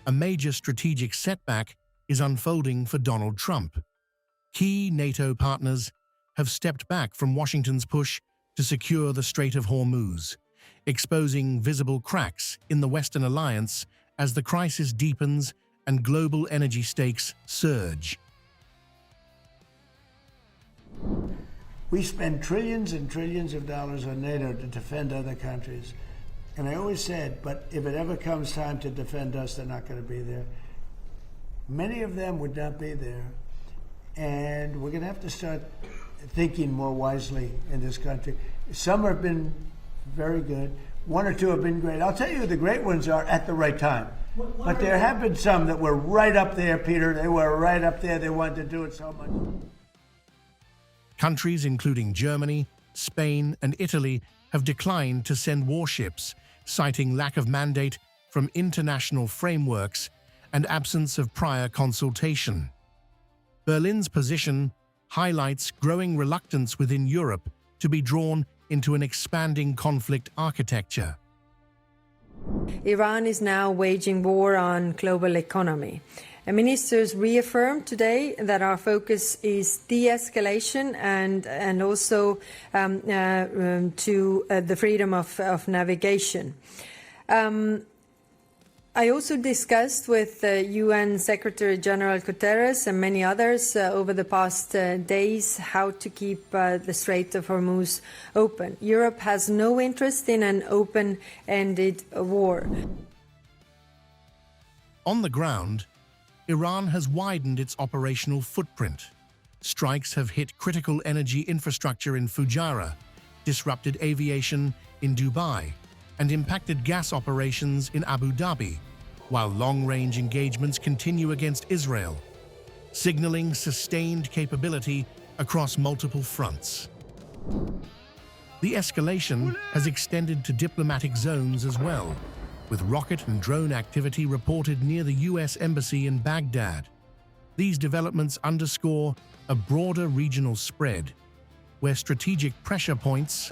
a major strategic setback is unfolding for Donald Trump. Key NATO partners have stepped back from Washington's push to secure the Strait of Hormuz, exposing visible cracks in the Western alliance as the crisis deepens and global energy stakes surge. We spend trillions and trillions of dollars on NATO to defend other countries. And I always said, but if it ever comes time to defend us, they're not going to be there. Many of them would not be there. And we're going to have to start thinking more wisely in this country. Some have been very good. One or two have been great. I'll tell you, the great ones are at the right time. But there have been some that were right up there, Peter. They were right up there. They wanted to do it so much. Countries including Germany, Spain, and Italy have declined to send warships, citing lack of mandate from international frameworks and absence of prior consultation. Berlin's position highlights growing reluctance within Europe to be drawn into an expanding conflict architecture. Iran is now waging war on global economy. Ministers reaffirmed today that our focus is de-escalation and also to the freedom of navigation. I also discussed with UN Secretary General Guterres and many others over the past days how to keep the Strait of Hormuz open. Europe has no interest in an open-ended war. On the ground, Iran has widened its operational footprint. Strikes have hit critical energy infrastructure in Fujairah, disrupted aviation in Dubai, and impacted gas operations in Abu Dhabi, while long-range engagements continue against Israel, signaling sustained capability across multiple fronts. The escalation has extended to diplomatic zones as well, with rocket and drone activity reported near the U.S. Embassy in Baghdad. These developments underscore a broader regional spread, where strategic pressure points,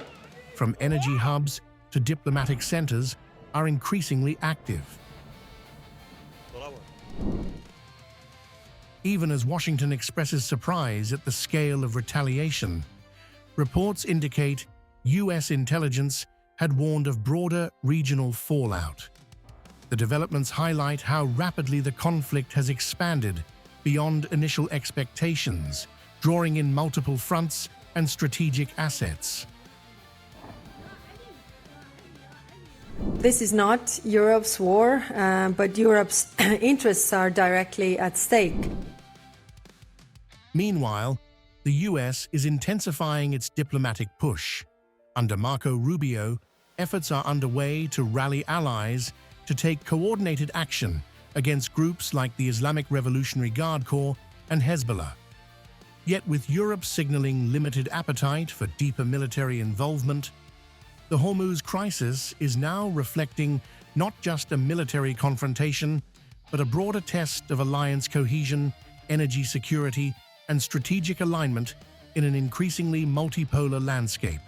from energy hubs to diplomatic centers, are increasingly active. Even as Washington expresses surprise at the scale of retaliation, reports indicate U.S. intelligence had warned of broader regional fallout. The developments highlight how rapidly the conflict has expanded beyond initial expectations, drawing in multiple fronts and strategic assets. This is not Europe's war, but Europe's interests are directly at stake. Meanwhile, the U.S. is intensifying its diplomatic push. Under Marco Rubio, efforts are underway to rally allies to take coordinated action against groups like the Islamic Revolutionary Guard Corps and Hezbollah. Yet with Europe signaling limited appetite for deeper military involvement, the Hormuz crisis is now reflecting not just a military confrontation, but a broader test of alliance cohesion, energy security, and strategic alignment in an increasingly multipolar landscape.